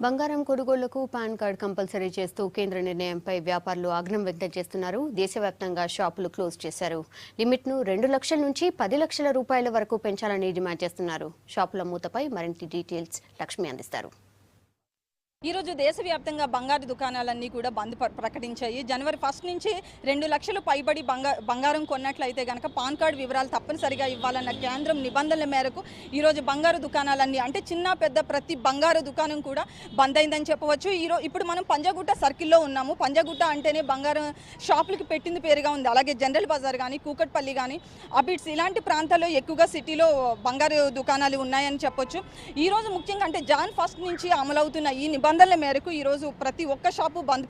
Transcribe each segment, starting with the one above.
బంగారం కొనుగోళ్లకు pan card compulsory చేస్తూ కేంద్ర నిర్ణయంపై వ్యాపారులు ఆగ్రహం వ్యక్తం చేస్తున్నారు. దేశవ్యాప్తంగా షాపులు క్లోజ్ చేశారు. లిమిట్ను 2 లక్షల నుంచి 10 లక్షల రూపాయల వరకు పెంచాలని డిమాండ్ చేస్తున్నారు. షాపుల మూతపై మరింత డీటెయిల్స్ లక్ష్మి అందిస్తారు. ఈ రోజు దేశవ్యాప్తంగా బంగారు దుకాణాలన్నీ కూడా బంద్ ప్రకటించాయి. జనవరి 1 నుంచి 2 లక్షలు పైబడి బంగారం కొన్నట్లయితే గనక పాన్ కార్డు వివరాలు తప్పనిసరిగా ఇవ్వాలన్న కేంద్రం నిబంధనల మేరకు ఈ రోజు బంగారు దుకాణాలన్నీ అంటే చిన్న పెద్ద ప్రతి బంగారు దుకాణం కూడా బంద్ అయిందని చెప్పవచ్చు. ఇప్పుడు మనం పంజాగుట్ట సర్కిల్లో ఉన్నాము. పంజాగుట్ట అంటేనే బంగారం షాపులకి పెట్టింది పేరుగా ఉంది. అలాగే జనరల్ బజార్ కానీ, కూకట్పల్లి కానీ, అబిడ్స్ ఇలాంటి ప్రాంతాల్లో ఎక్కువగా సిటీలో బంగారు దుకాణాలు ఉన్నాయని చెప్పొచ్చు. ఈ రోజు ముఖ్యంగా అంటే జాన్ 1 నుంచి అమలవుతున్న ఈ నిబంధనల మేరకు ఈరోజు ప్రతి ఒక్క షాపు బంద్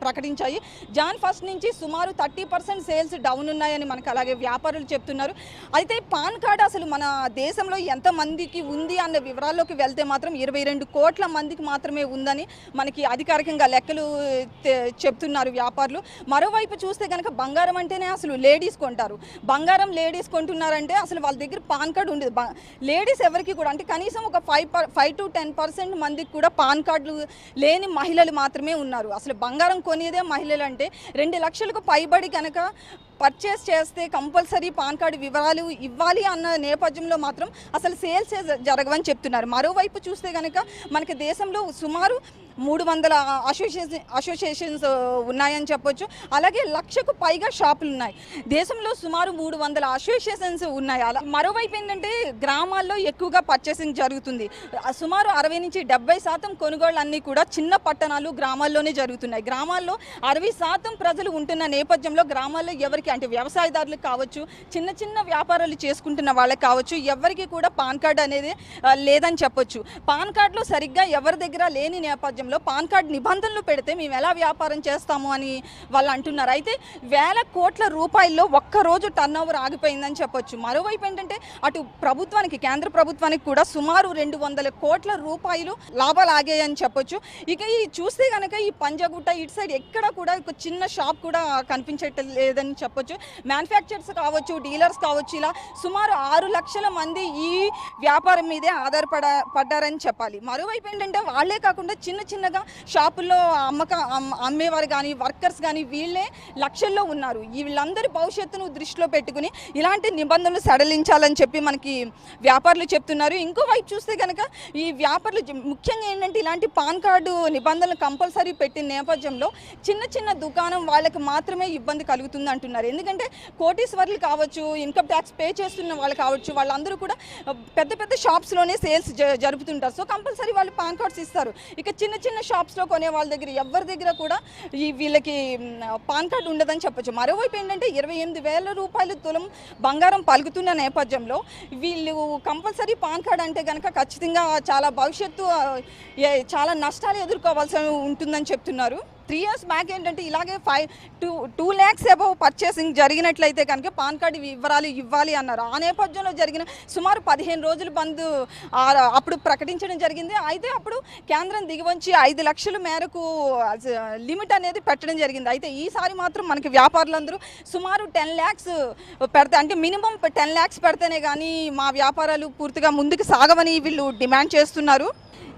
ప్రకటించాయి. జాన్ 1 నుంచి సుమారు 30% సేల్స్ డౌన్ ఉన్నాయని మనకు అలాగే వ్యాపారులు చెప్తున్నారు. అయితే పాన్ కార్డు అసలు మన దేశంలో ఎంతమందికి ఉంది అన్న వివరాల్లోకి వెళ్తే మాత్రం 22 కోట్ల మందికి మాత్రమే ఉందని మనకి అధికారికంగా లెక్కలు చెప్తున్నారు వ్యాపారులు. మరోవైపు చూస్తే కనుక బంగారం అంటేనే అసలు లేడీస్ కొంటారు. బంగారం లేడీస్ కొంటున్నారంటే అసలు వాళ్ళ దగ్గర పాన్ కార్డు ఉండదు. లేడీస్ ఎవరికి కూడా అంటే కనీసం ఒక 5 to 10% మందికి కూడా పాన్ కార్డు లేని మహిళలు మాత్రమే ఉన్నారు. అసలు బంగారం కొనేదే మహిళలు అంటే 2 లక్షలకు పైబడి కనుక పర్చేస్ చేస్తే కంపల్సరీ పాన్ కార్డు వివరాలు ఇవ్వాలి అన్న నేపథ్యంలో మాత్రం అసలు సేల్సే జరగవని చెప్తున్నారు. మరోవైపు చూస్తే కనుక మనకి దేశంలో సుమారు 300 అసోసియేషన్స్ ఉన్నాయని చెప్పొచ్చు. అలాగే 1,00,000కు పైగా షాపులు ఉన్నాయి. దేశంలో సుమారు 300 అసోసియేషన్స్ ఉన్నాయి. అలా మరోవైపు ఏంటంటే గ్రామాల్లో ఎక్కువగా పర్చేసింగ్ జరుగుతుంది. సుమారు 60 నుంచి 70% కొనుగోళ్లన్నీ కూడా చిన్న పట్టణాలు గ్రామాల్లోనే జరుగుతున్నాయి. గ్రామాల్లో 60% ప్రజలు ఉంటున్న నేపథ్యంలో గ్రామాల్లో ఎవరికి అంటే వ్యవసాయదారులకు కావచ్చు, చిన్న చిన్న వ్యాపారాలు చేసుకుంటున్న వాళ్ళకి కావచ్చు, ఎవరికి కూడా పాన్ కార్డు అనేది లేదని చెప్పొచ్చు. పాన్ కార్డులో సరిగ్గా ఎవరి దగ్గర లేని నేపథ్యంలో పాన్ కార్డు నిబంధనలు పెడితే మేము ఎలా వ్యాపారం చేస్తాము అని వాళ్ళు అంటున్నారు. అయితే వేల కోట్ల రూపాయల్లో ఒక్కరోజు టర్న్ ఓవర్ ఆగిపోయిందని చెప్పొచ్చు. మరోవైపు ఏంటంటే అటు ప్రభుత్వానికి కేంద్ర ప్రభుత్వానికి కూడా సుమారు 200 కోట్ల రూపాయలు లాభాలు ఆగాయని చెప్పొచ్చు. ఇక ఈ చూస్తే కనుక ఈ పంజాగుట్ట ఇటు సైడ్ ఎక్కడ కూడా ఒక చిన్న షాప్ కూడా కనిపించట్లేదని చెప్పొచ్చు. మ్యానుఫ్యాక్చరర్స్ కావచ్చు, డీలర్స్ కావచ్చు, ఇలా సుమారు 6 లక్షల మంది ఈ వ్యాపారం మీదే ఆధారపడ్డారని చెప్పాలి. మరోవైపు ఏంటంటే వాళ్ళే కాకుండా చిన్నగా షాపుల్లో అమ్మేవారు కానీ, వర్కర్స్ కానీ వీళ్ళే లక్షల్లో ఉన్నారు. వీళ్ళందరి భవిష్యత్తును దృష్టిలో పెట్టుకుని ఇలాంటి నిబంధనలు సడలించాలని చెప్పి మనకి వ్యాపారులు చెప్తున్నారు. ఇంకోవైపు చూస్తే కనుక ఈ వ్యాపారులు ముఖ్యంగా ఏంటంటే ఇలాంటి పాన్ కార్డు నిబంధనలు కంపల్సరీ పెట్టిన నేపథ్యంలో చిన్న దుకాణం వాళ్ళకి మాత్రమే ఇబ్బంది కలుగుతుంది అంటున్నారు. ఎందుకంటే కోటీశ్వర్లు కావచ్చు, ఇన్కమ్ ట్యాక్స్ పే చేస్తున్న వాళ్ళు కావచ్చు, వాళ్ళందరూ కూడా పెద్ద షాప్స్లోనే సేల్స్ జరుపుతుంటారు. సో కంపల్సరీ వాళ్ళు పాన్ కార్డ్స్ ఇస్తారు. ఇక చిన్న షాప్స్లో కొనే వాళ్ళ దగ్గర ఎవరి దగ్గర కూడా వీళ్ళకి పాన్ కార్డు ఉండదని చెప్పొచ్చు. మరోవైపు ఏంటంటే 28,000 రూపాయలు తులం బంగారం పలుకుతున్న నేపథ్యంలో వీళ్ళు కంపల్సరీ పాన్ కార్డు అంటే కనుక ఖచ్చితంగా చాలా భవిష్యత్తు చాలా నష్టాలు ఎదుర్కోవాల్సి ఉంటుందని చెప్తున్నారు. 3 years బ్యాక్ ఏంటంటే ఇలాగే 2 lakhs అబౌవ్ పర్చేసింగ్ జరిగినట్లయితే కనుక పాన్ కార్డు వివరాలు ఇవ్వాలి అన్నారు. ఆ నేపథ్యంలో జరిగిన సుమారు 15 రోజులు బంద్ అప్పుడు ప్రకటించడం జరిగింది. అయితే అప్పుడు కేంద్రం దిగివచ్చి 5 లక్షల మేరకు లిమిట్ అనేది పెట్టడం జరిగింది. అయితే ఈసారి మాత్రం మనకి వ్యాపారులందరూ సుమారు 10 lakhs పెడితే అంటే మినిమం 10 lakhs పెడితేనే కానీ మా వ్యాపారాలు పూర్తిగా ముందుకు సాగవని వీళ్ళు డిమాండ్ చేస్తున్నారు.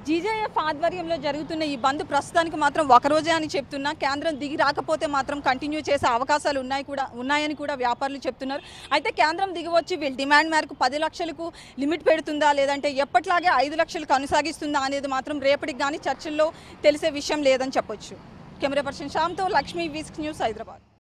జీజేఎఫ్ ఆధ్వర్యంలో జరుగుతున్న ఈ బంద్ ప్రస్తుతానికి మాత్రం ఒకరోజే అని చెప్తున్నా, కేంద్రం దిగి రాకపోతే మాత్రం కంటిన్యూ చేసే అవకాశాలు ఉన్నాయని కూడా వ్యాపారులు చెప్తున్నారు. అయితే కేంద్రం దిగి వచ్చి వీళ్ళ డిమాండ్ మేరకు 10 లక్షలకు లిమిట్ పెడుతుందా లేదంటే ఎప్పట్లాగే 5 లక్షలు కొనసాగిస్తుందా అనేది మాత్రం రేపటికి కానీ చర్చల్లో తెలిసే విషయం లేదని చెప్పొచ్చు. కెమెరా పర్సన్ శ్యామ్తో లక్ష్మీ, వీస్క్ న్యూస్, హైదరాబాద్.